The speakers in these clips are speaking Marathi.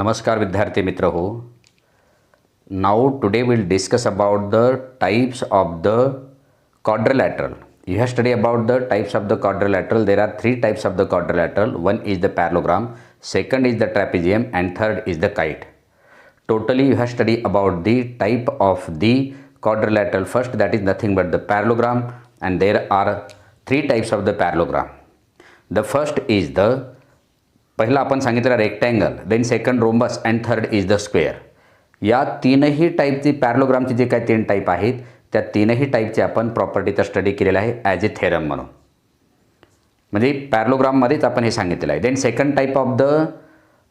नमस्कार विद्यार्थी मित्र हो. Now today we'll discuss about the types of the quadrilateral. You have studied about the types of the quadrilateral. There are three types of the quadrilateral. One is the parallelogram, second is the trapezium, and third is the kite. Totally you have studied about the type of the quadrilateral first, that is nothing but the parallelogram, and there are three types of the parallelogram. The first is the पहिला आपण सांगितलं rectangle, then second rhombus and third is the square. या तीनही टाईपची पॅरलोग्रामचे जे काही तीन टाईप आहेत त्या तीनही टाईपचे आपण प्रॉपर्टीचा स्टडी केलेला आहे ॲज ए थेरम म्हणून, म्हणजे पॅरलोग्राममध्येच आपण हे सांगितलेलं आहे. Then second type of the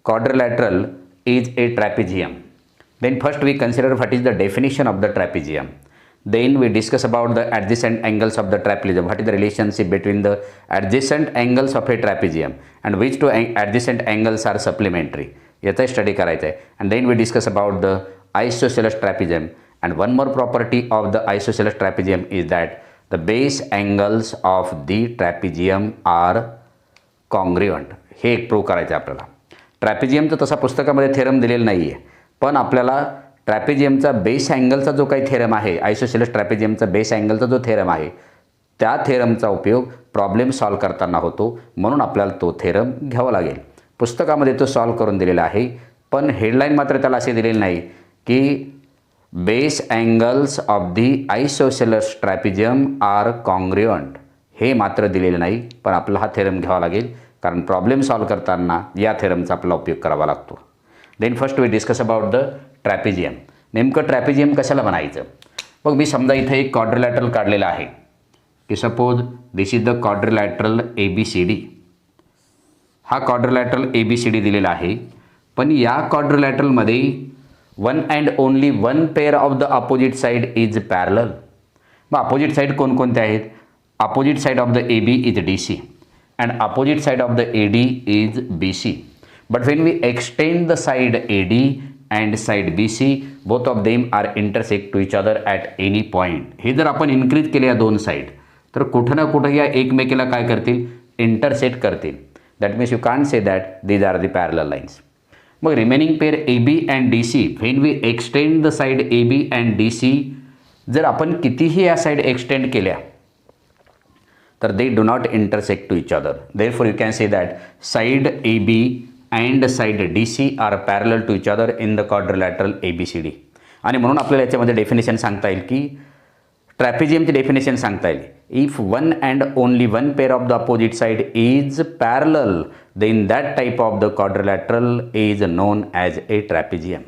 quadrilateral is a trapezium. Then first we consider what is the definition of the trapezium. Then we discuss about the adjacent angles of the trapezium. What is the relationship between the adjacent angles of a trapezium and which two adjacent angles are supplementary. याचा स्टडी करायचा आहे. And then we discuss about the isosceles trapezium. And one more property of the isosceles trapezium is that the base angles of the trapezium are congruent. हे एक प्रूव्ह करायचं आहे आपल्याला. ट्रॅपेझियमचं तसा पुस्तकामध्ये थेरम दिलेलं नाही आहे, पण आपल्याला ट्रॅपेझियमचा बेस अँगलचा जो काही थेरम आहे, आयसोसेलेस ट्रॅपेझियमचा बेस अँगलचा जो थेरम आहे त्या थेरमचा उपयोग प्रॉब्लेम सॉल्व करताना होतो, म्हणून आपल्याला तो थेरम घ्यावा लागेल. पुस्तकामध्ये तो सॉल्व करून दिलेला आहे, पण हेडलाईन मात्र त्याला असे दिलेले नाही की base angles of the isosceles trapezium are congruent. हे मात्र दिलेले नाही, पण आपला हा थेरम घ्यावा लागेल कारण प्रॉब्लेम सॉल्व करताना या थेरमचा आपला उपयोग करावा लागतो. Then first we discuss about the trapezium. नेमकं ट्रॅपेझियम कशाला म्हणायचं? मग मी समजा इथे एक क्वाड्रिलॅटरल काढलेला आहे की suppose this is the quadrilateral ABCD. हा क्वाड्रिलॅटरल ABCD दिलेला आहे, पण या क्वाड्रिलॅटरलमध्ये one and only one pair of the opposite side is parallel. मग अपोजिट साईड कोणकोणते आहेत? Opposite side of the AB is DC and opposite side of the AD is BC. But when we extend the side AD and side BC, both of them are intersect to each other at any point. हे जर आपण इन्क्रीज केले या दोन साईड तर कुठं ना कुठं या एकमेकीला काय करतील? इंटरसेक्ट करतील. That means you can't say that these are the parallel lines. मग remaining pair AB and DC, when we extend the side AB and DC, जर आपण कितीही या साईड एक्सटेंड केल्या तर they do not intersect to each other. Therefore you can say that side AB and side DC are parallel to each other in the quadrilateral ABCD. आणि म्हणून आपल्याला याच्यामध्ये डेफिनेशन सांगता येईल की ट्रॅपेझियमची डेफिनेशन सांगता येईल. If one and only one pair of the opposite side is parallel then that type of the quadrilateral is known as a trapezium.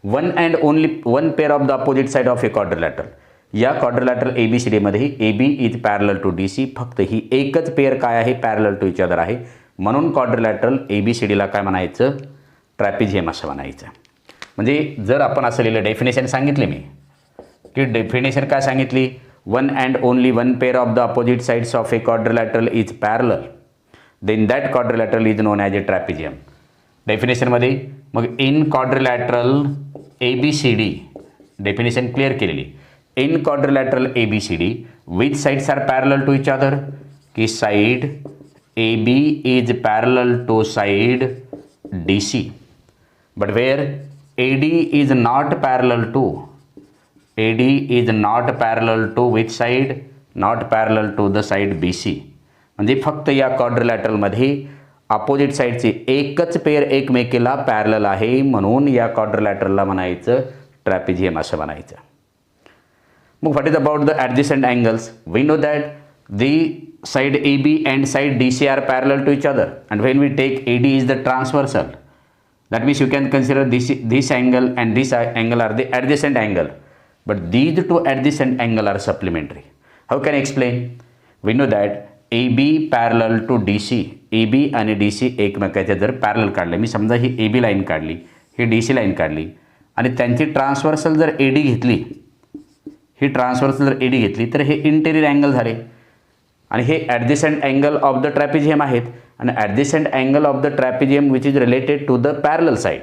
One and only one pair of the opposite side of a quadrilateral. या quadrilateral ABCD AB is parallel to DC. फक्त ही एकच पेअर काय आहे? पॅरलल टू इच अदर आहे. म्हणून क्वाड्रिलॅटरल ABCDला काय म्हणायचं? ट्रॅपेझियम असं म्हणायचं. म्हणजे जर आपण असं लिहिलं, डेफिनेशन सांगितले मी की डेफिनेशन काय सांगितली? One and only one pair of the opposite sides of a quadrilateral is parallel then that quadrilateral is known as a trapezium. डेफिनेशनमध्ये मग in quadrilateral ABCD definition clear केलेली. In quadrilateral ABCD which sides are parallel to each other, की side AB is parallel to side DC, but where AD is not parallel to, AD is not parallel to which side? Not parallel to the side BC. म्हणजे फक्त या क्वाड्रिलॅटरलमध्ये अपोजिट साईडची एकच पेअर एकमेकीला पॅरलल आहे, म्हणून या क्वाड्रिलॅटरलला म्हणायचं ट्रॅपेझियम असं म्हणायचं. मग what is about the adjacent angles? We know that the side AB and side DC are parallel to each other, and when we take AD is the transversal, that means you can consider this angle and this angle are the adjacent angle, but these two adjacent angle are supplementary. How can I explain? We know that AB parallel to DC, AB आणि DC एकमेकाच्या जर पॅरलल काढले, मी समजा ही AB लाईन काढली, ही DC लाईन काढली आणि त्यांची ट्रान्सव्हर्सल जर AD घेतली, ही ट्रान्सव्हर्सल जर AD घेतली तर हे इंटेरियर अँगल झाले आणि हे adjacent angle of the trapezium आहेत. आणि adjacent angle of the trapezium which is related to the parallel side.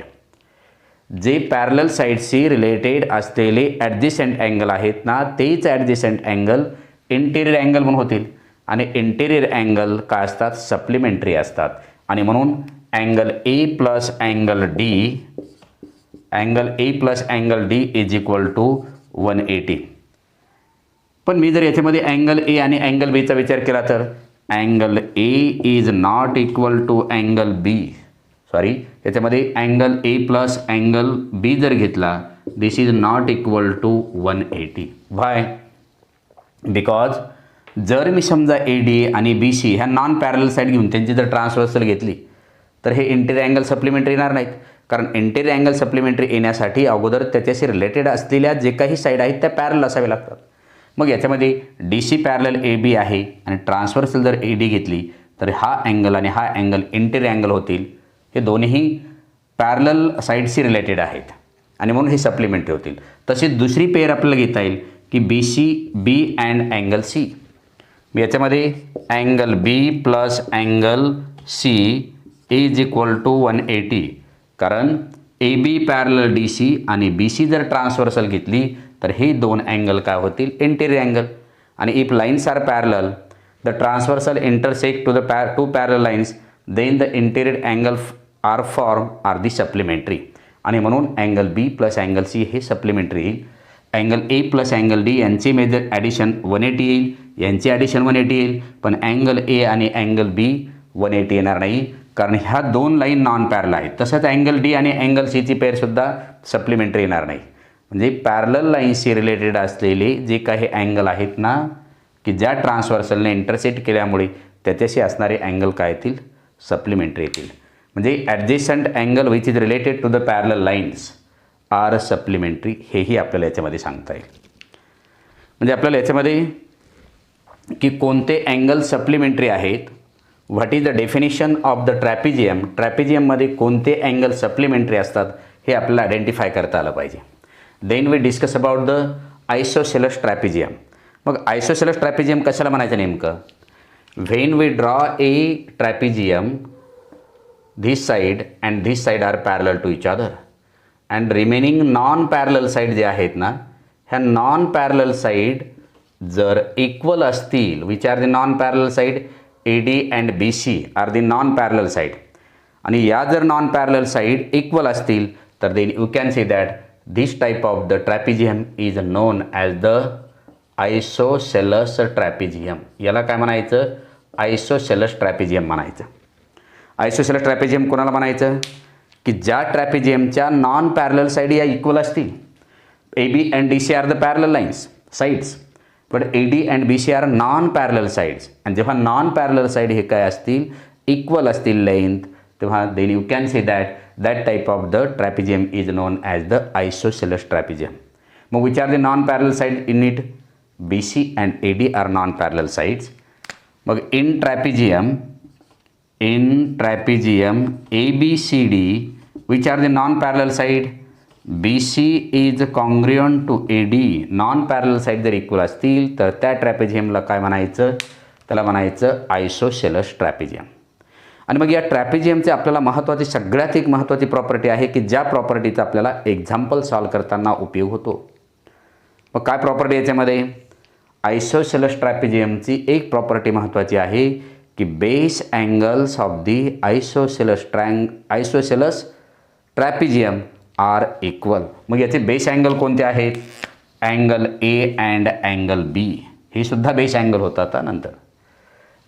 जे पॅरलल साईडशी रिलेटेड असलेले ॲडजस्टंट अँगल आहेत ना, तेच ॲडजस्टंट अँगल इंटेरियर अँगल म्हणून होतील. आणि इंटेरियर अँगल काय असतात? सप्लिमेंटरी असतात. आणि म्हणून angle A plus angle D, angle A plus angle D is equal to 180. पण मी जर याच्यामध्ये अँगल ए आणि अँगल बीचा विचार केला तर angle A is not equal to angle B, sorry याच्यामध्ये angle A plus angle B जर घेतला this is not equal to 180. Why? Because जर मी समजा ए डी आणि बी सी ह्या नॉन पॅरल साईड घेऊन त्यांची जर ट्रान्सव्हर्सल घेतली तर हे इंटेरियर अँगल सप्लिमेंटरी येणार नाहीत, कारण इंटेरियर अँगल सप्लिमेंटरी येण्यासाठी अगोदर त्याच्याशी रिलेटेड असलेल्या जे काही साईड आहेत त्या पॅरल असाव्या लागतात. मग याच्यामध्ये D C parallel A B आहे आणि ट्रान्सव्हर्सल जर ए डी घेतली तर हा अँगल आणि हा अँगल इंटेरियर अँगल होतील. हे दोन्ही पॅरल साईडशी रिलेटेड आहेत आणि म्हणून हे सप्लिमेंटरी होतील. तसेच दुसरी पेअर आपल्याला घेता येईल की B C B and angle C. याच्यामध्ये angle B plus angle C is equal to 180, कारण ए बी पॅरल डी सी आणि बी सी जर ट्रान्सव्हर्सल घेतली तर हे दोन अँगल काय होतील? Interior angle. आणि if lines are parallel the transversal intersect to the two parallel lines then the interior angle are the supplementary. आणि म्हणून angle B plus angle C हे सप्लिमेंटरी येईल. Angle A plus angle D यांचे मेजर ॲडिशन 180 येईल, यांचे ॲडिशन 180 येईल, पण अँगल ए आणि अँगल बी 180 येणार नाही, कारण ह्या दोन लाईन नॉन पॅरल आहेत. तसंच अँगल डी आणि अँगल सीची पेअरसुद्धा सप्लिमेंटरी येणार नाही. म्हणजे पॅरलल लाईन्सशी रिलेटेड असलेले जे काही अँगल आहेत ना की ज्या ट्रान्सव्हर्सलने इंटरसेक्ट केल्यामुळे त्याच्याशी असणारे अँगल काय येतील? सप्लिमेंटरी येतील. म्हणजे adjacent angle which is related to the parallel lines are supplementary, हेही आपल्याला याच्यामध्ये सांगता येईल. म्हणजे आपल्याला याच्यामध्ये की कोणते अँगल सप्लिमेंटरी आहेत, what is the definition of the trapezium, ट्रॅपिजियममध्ये कोणते अँगल सप्लिमेंटरी असतात हे आपल्याला आयडेंटिफाय करता आलं पाहिजे. Then we discuss about the isosceles trapezium. मग आयसोसेलस ट्रॅपिजियम कशाला म्हणायचं नेमकं? When we draw a trapezium this side and this side are parallel to each other and remaining non parallel side जे आहेत ना ह्या नॉन पॅरलल साईड जर इक्वल असतील, which are the non parallel side, A D and B C are the non parallel side, आणि या जर नॉन पॅरलल साईड इक्वल असतील तर then you can say that this type of the trapezium is known as the isosceles trapezium. याला काय म्हणायचं? आयसोसेलस ट्रॅपिजियम म्हणायचं. आयसोसेलस ट्रॅपिजियम कोणाला म्हणायचं? की ज्या ट्रॅपिजियमच्या नॉन पॅरलल साईड या इक्वल असतील. A B and D C are the parallel lines sides, but A D and B C are non parallel sides. आणि जेव्हा नॉन पॅरलल साईड हे काय असतील? इक्वल असतील लेंथ, तेव्हा then you can say that type of the trapezium is known as the isosceles trapezium. मग which are the non parallel side in it? B C and A D are non parallel sides. मग in trapezium ABCD, which are the non-parallel side? BC is congruent to AD. non-parallel side जर इक्वल असतील तर त्या ट्रॅपिजियमला काय म्हणायचं? त्याला म्हणायचं आयसोसेलस ट्रॅपिजियम. आणि मग या ट्रॅपिजियमचे आपल्याला महत्त्वाची सगळ्यात एक महत्त्वाची प्रॉपर्टी आहे की ज्या प्रॉपर्टीचा आपल्याला एक्झाम्पल सॉल्व करताना उपयोग होतो. मग काय प्रॉपर्टी याच्यामध्ये? आयसोसेलस ट्रॅपिजियमची एक प्रॉपर्टी महत्त्वाची आहे की base angles of the isosceles trapezium are equal. मग याचे बेस अँगल कोणते आहेत? Angle A and angle B, हे सुद्धा बेस अँगल होतात. नंतर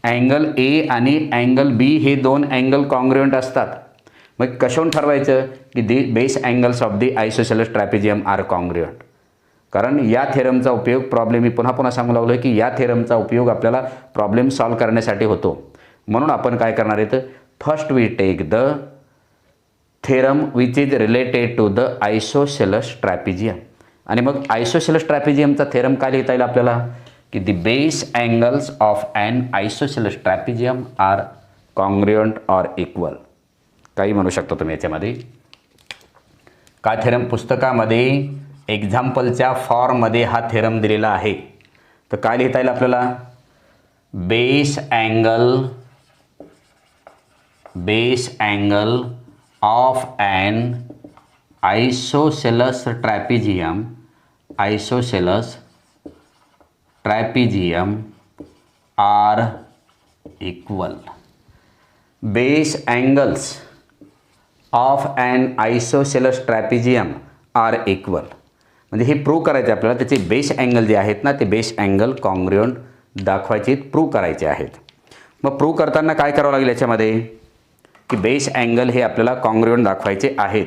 अँगल ए आणि अँगल बी हे दोन अँगल कॉन्ग्रुएंट असतात. मग कशावरून ठरवायचं की the base angles of the isosceles trapezium are congruent? कारण या थेरमचा उपयोग प्रॉब्लेम मी पुन्हा पुन्हा सांगू लागलो की या थेरमचा उपयोग आपल्याला प्रॉब्लेम सॉल्व करण्यासाठी होतो. म्हणून आपण काय करणार आहे? तर first we take the theorem which is related to the isosceles trapezium. आणि मग आयसोसेलस ट्रॅपिजियमचा थेरम काय लिहिता येईल आपल्याला? की the base angles of an isosceles trapezium are congruent or equal. काही म्हणू शकतो तुम्ही याच्यामध्ये. का थेरम पुस्तकामध्ये एक्झाम्पलच्या फॉर्ममध्ये हा थेरम दिलेला आहे. तर काय लिहिता येईल आपल्याला? Base angle of an isosceles trapezium are equal. Base angles of an isosceles trapezium are equal. म्हणजे हे प्रूव्ह करायचे आपल्याला, त्याचे बेस अँगल जे आहेत ना ते बेस अँगल कॉन्ग्रुएंट दाखवायचे, प्रूव्ह करायचे आहेत. मग प्रूव्ह करताना काय करावं लागेल याच्यामध्ये की बेस अँगल हे आपल्याला कॉन्ग्रुएंट दाखवायचे आहेत.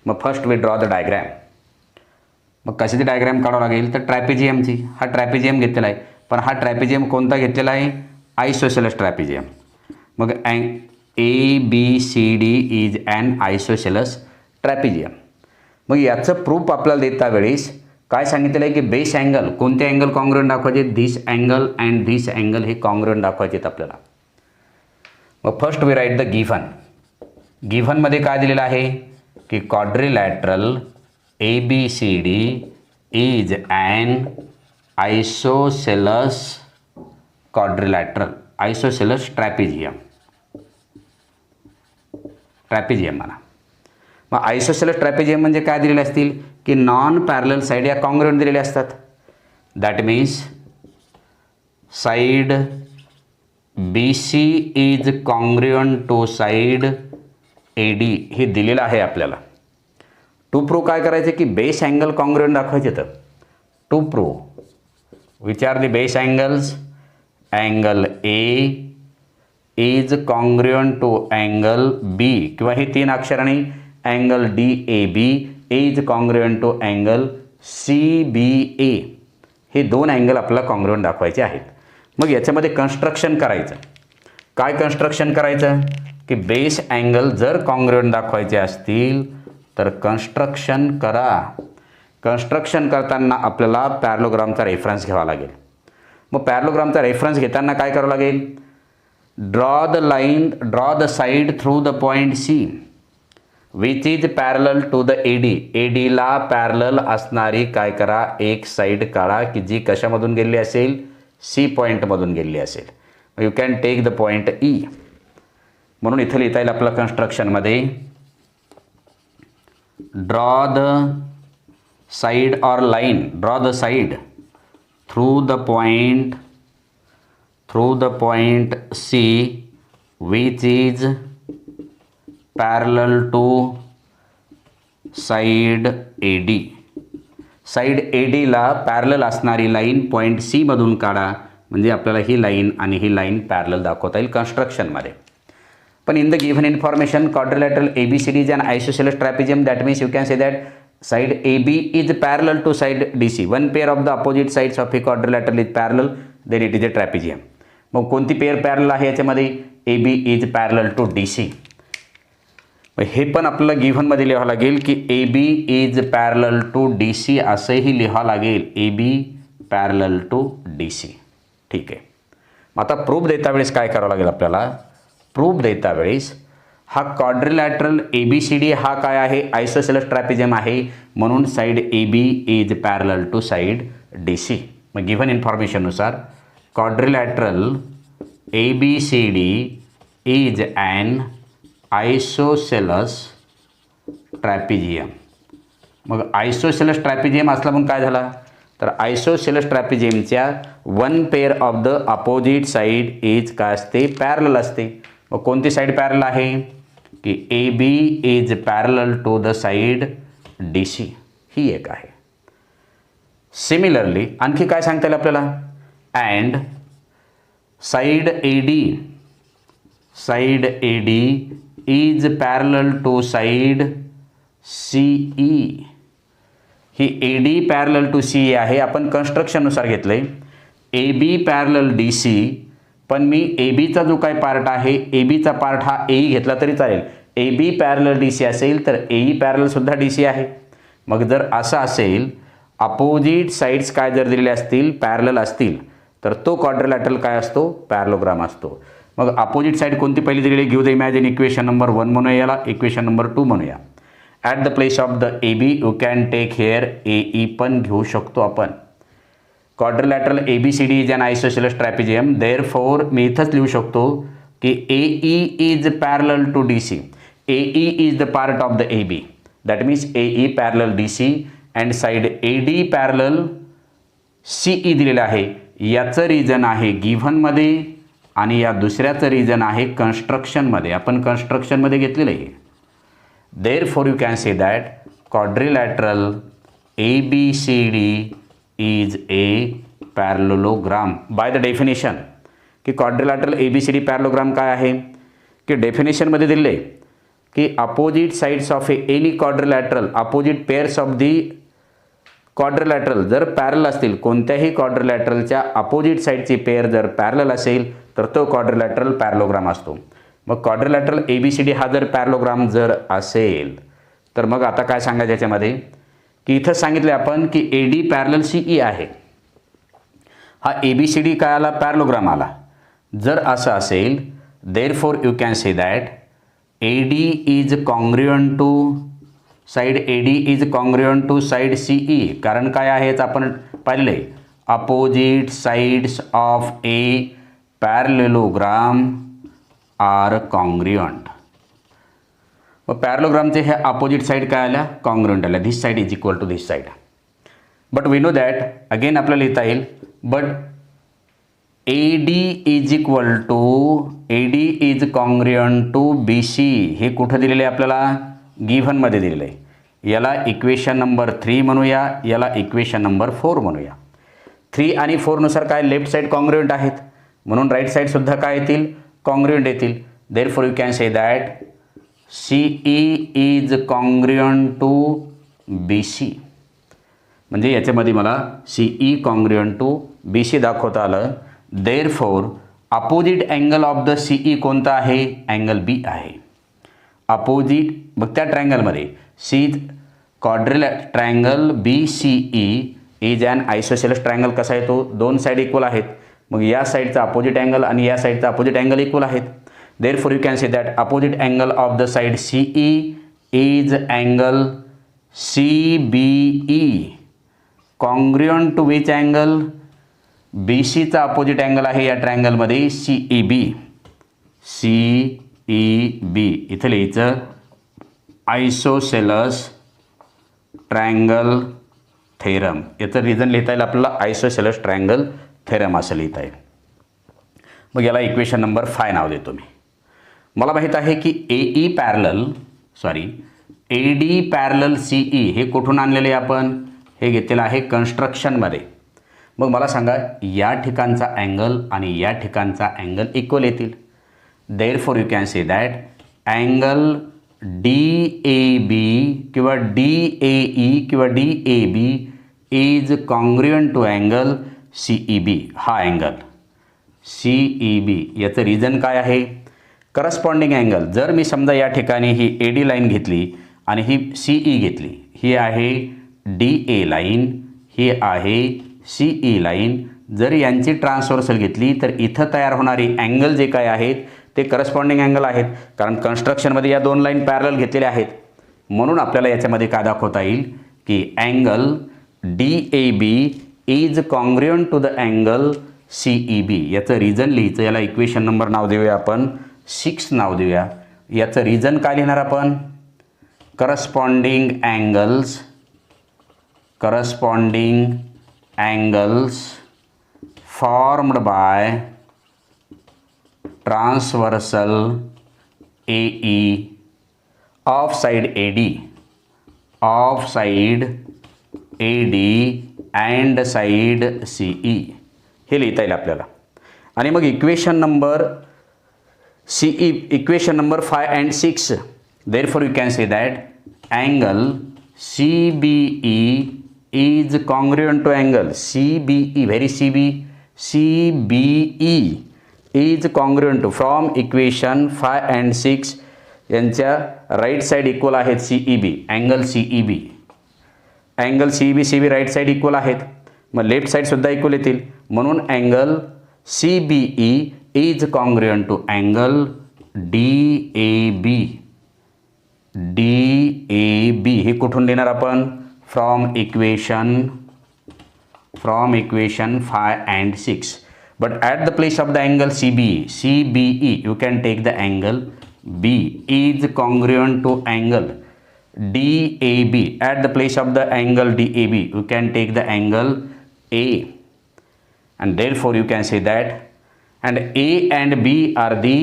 मग first we draw the diagram. मग कशाची डायग्रॅम काढावं लागेल तर ट्रॅपिजियमची. हा ट्रॅपिजियम घेतलेला आहे, पण हा ट्रॅपिजियम कोणता घेतलेला आहे? आयसोसेलस ट्रॅपिजियम. मग ABCD is an isosceles trapezium. मग याचं प्रूफ आपल्याला देता वेळेस काय सांगितलेलं आहे की बेस अँगल कोणते अँगल कॉन्ग्रुएंट दाखवायचे? This angle and this angle हे कॉन्ग्रुएंट दाखवायचे आहेत आपल्याला. मग first we write the given. गिव्हनमध्ये काय दिलेलं आहे की quadrilateral ABCD is an isosceles quadrilateral isosceles trapezium. Trapezium म्हणा. मग आयसोसेलस ट्रॅपिजियम म्हणजे काय दिलेले असतील की नॉन पॅरलल साईड या कॉन्ग्रुएंट दिलेले असतात. That means side BC is congruent to side AD हे दिलेलं आहे आपल्याला. टू प्रूव्ह काय करायचे की बेस अँगल कॉन्ग्रुएंट दाखवायचे. तर to prove which are the base angles? Angle A is congruent to angle B किंवा हे तीन अक्षरांनी angle DAB is congruent to angle CBA. हे दोन अँगल आपल्याला कॉन्ग्रुएंट दाखवायचे आहेत. मग याच्यामध्ये कन्स्ट्रक्शन करायचं. काय कन्स्ट्रक्शन करायचं की बेस अँगल जर कॉन्ग्रुएंट दाखवायचे असतील तर कन्स्ट्रक्शन करा. कन्स्ट्रक्शन करताना आपल्याला पॅरलोग्रामचा रेफरन्स घ्यावा लागेल. मग पॅरलोग्रामचा रेफरन्स घेताना काय करावं लागेल? Draw the side through the point C which is parallel to the AD. ADला पॅरलल असणारी काय करा एक साईड काढा की जी कशामधून गेलेली असेल? C पॉईंटमधून गेलेली असेल. You can take the point E. म्हणून इथं लिहिता येईल आपलं कन्स्ट्रक्शनमध्ये draw the side or line. Draw the side through the point C which is parallel to side AD. Side ADला पॅरलल असणारी लाईन पॉईंट C मधून काढा. म्हणजे आपल्याला ही लाईन आणि ही लाईन पॅरलल दाखवता येईल कन्स्ट्रक्शनमध्ये. पण in the given information quadrilateral ABCD is an isosceles trapezium. That means you can say that side AB is parallel to side DC. One pair of the opposite sides of a quadrilateral is parallel, then it is a trapezium. मग कोणती पेअर पॅरलल आहे याच्यामध्ये? AB is parallel to DC. हे पण आपल्याला गिव्हनमध्ये लिहावं लागेल की AB is parallel to DC असंही लिहावं लागेल. AB parallel to DC. ठीक आहे. मग आता प्रूफ देता वेळेस काय करावं लागेल आपल्याला? प्रूफ देता वेळेस हा क्वाड्रिलॅटरल ABCD हा काय आहे? आयसोसेलस ट्रॅपिजियम आहे. म्हणून side AB is parallel to side DC. मग गिव्हन इन्फॉर्मेशननुसार quadrilateral ABCD is an isosceles trapezium. मग आयसोसेलस ट्रॅपिजियम असला पण काय झाला तर आयसोसेलस ट्रॅपिजियमच्या one pair of the opposite side is काय असते? पॅरलल असते. मग कोणती साईड पॅरलल आहे की AB is parallel to the side DC. ही एक आहे. सिमिलरली आणखी काय सांगता येईल आपल्याला? And side AD is parallel to side CE. ही AD पॅरलल टू CE आहे. आपण कन्स्ट्रक्शननुसार घेतलं आहे. AB parallel DC. पण मी ABचा जो काय पार्ट आहे ABचा पार्ट हा AE घेतला तरी चालेल. AB पॅरलल DC असेल तर AE पॅरलल सुद्धा DC आहे. मग जर असं असेल अपोजिट साईड्स काय जर दिलेले असतील पॅरलल असतील तर तो क्वाड्रिलॅटरल काय असतो? पॅरलोग्राम असतो. मग अपोजिट साईड कोणती पहिली दिलेली? Give the imagine equation number 1 म्हणूया याला, इक्वेशन नंबर 2 म्हणूया. At the place of the AB you can take here AE पण घेऊ शकतो आपण. Quadrilateral ABCD is an isosceles trapezium. Therefore मी इथंच लिहू शकतो की AE is parallel to DC. AE is the part of the AB. That means AE parallel DC and side AD parallel CE दिलेलं आहे. याचं रिजन आहे गिव्हनमध्ये आणि या दुसऱ्याचं रिजन आहे कन्स्ट्रक्शनमध्ये. आपण कन्स्ट्रक्शनमध्ये घेतलेलं आहे. Therefore, you can say that quadrilateral ABCD is a parallelogram. By the definition, की quadrilateral ABCD parallelogram काय आहे की डेफिनेशनमध्ये दिले की opposite sides of any quadrilateral opposite pairs of the quadrilateral जर पॅरल असतील कोणत्याही क्वाड्रिलॅटरलच्या अपोजिट साईडची पेअर जर पॅरल असेल तर तो क्वाड्रिलॅटरल पॅरलोग्राम असतो. मग क्वाड्रिलॅटरल ABCD हा जर पॅरलोग्राम जर असेल तर मग आता काय सांगायचं याच्यामध्ये की इथं सांगितले आपण की AD पॅरलल CE आहे. हा ABCD काय आला पॅरलोग्राम आला. जर असं असेल therefore you can say that AD is congruent to side AD is congruent to side CE. कारण काय आहे आपण पाहिले opposite sides of a parallelogram are congruent. मग पॅरलोग्रामचे हे अपोजिट साइड काय आल्या कॉन्ग्रुएंट आल्या. This side is equal to this side. But we know that again आपल्याला लिहिता येईल but AD is equal to AD is congruent to BC हे कुठं दिलेलं आहे आपल्याला गिव्हनमध्ये दिलेलं आहे. याला इक्वेशन नंबर 3 म्हणूया, याला इक्वेशन नंबर 4 म्हणूया. 3 आणि 4 नुसार काय लेफ्ट साइड कॉन्ग्रुएंट आहेत म्हणून राईट साइड सुद्धा काय येतील कॉन्ग्रुएंट येतील. Therefore you can say that CE is congruent to BC. म्हणजे याच्यामध्ये मला CE कॉन्ग्रुएंट टू BC दाखवता आलं. Therefore opposite angle of the CE कोणता आहे अँगल B आहे. अपोजिट मग त्या ट्रायंगलमध्ये triangle BCE is an isosceles triangle. कसा आहे तो दोन साईड इक्वल आहेत. मग या साईडचा अपोजिट अँगल आणि या साईडचा अपोजिट अँगल इक्वल आहेत. Therefore you can say that opposite angle of the side CE is angle CBE congruent to which angle BCचा अपोजिट अँगल आहे या ट्रायंगलमध्ये CEB. CEB इथं लिहायचं आयसोसेलस ट्रायंगल थेरम. याचं रिझन लिहिता येईल आपल्याला आयसोसेलस ट्रायंगल थेरम असं लिहिता येईल. मग याला इक्वेशन नंबर 5 नाव देतो मी. मला माहीत आहे की AD पॅरलल CE हे कुठून आणलेले आपण हे घेतलेलं आहे कन्स्ट्रक्शनमध्ये. मग मला सांगा या ठिकाणचा अँगल आणि या ठिकाणचा अँगल इक्वल येतील. Therefore you can say that angle DAB किंवा DAE किंवा DAB is congruent to angle CEB. हा अँगल CEB याचं रिझन काय आहे करस्पॉन्डिंग अँगल. जर मी समजा या ठिकाणी ही AD लाईन घेतली आणि ही CE घेतली, ही आहे DA लाईन, ही आहे CE लाईन. जर यांची ट्रान्सव्हर्सल घेतली तर इथं तयार होणारी अँगल जे काय आहेत ते करस्पॉन्डिंग अँगल आहेत. कारण कन्स्ट्रक्शनमध्ये या दोन लाईन पॅरलल घेतलेल्या आहेत म्हणून आपल्याला याच्यामध्ये काय दाखवता येईल की angle DAB is congruent to the angle CEB. याचं रिझन लिहायचं. याला इक्वेशन नंबर नाव देऊया आपण 6 नाव देऊया. याचं रिझन काय लिहिणार आपण corresponding angles formed by transversal AE of side AD and side CE हे लिहिता येईल आपल्याला. आणि मग equation number 5 and 6 therefore you can say that angle CBE is congruent to angle CBE CBE is congruent to from equation 5 and 6 यांच्या राईट साईड इक्वल आहेत CEB angle CEB right side equal आहेत. मग लेफ्ट साईड सुद्धा इक्वल येतील म्हणून angle CBE is congruent to angle DAB हे कुठून देणार आपण from equation 5 and 6. But at the place of the angle CBE you can take the angle B is congruent to angle DAB. At the place of the angle DAB you can take the angle A, and therefore you can say that and A and B are the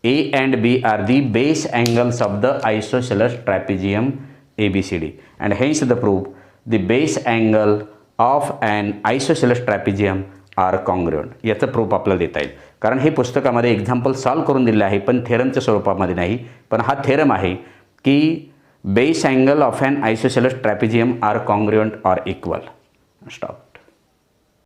A and B are the base angles of the isosceles trapezium ABCD, and hence the proof the base angle of an isosceles trapezium are congruent. याचं प्रूफ आपल्याला देता येईल, कारण हे पुस्तकामध्ये एक्झाम्पल सॉल्व करून दिले आहे, पण थेरमच्या स्वरूपामध्ये नाही. पण हा थेरम आहे की base angle of an isosceles trapezium are congruent or equal. Stop.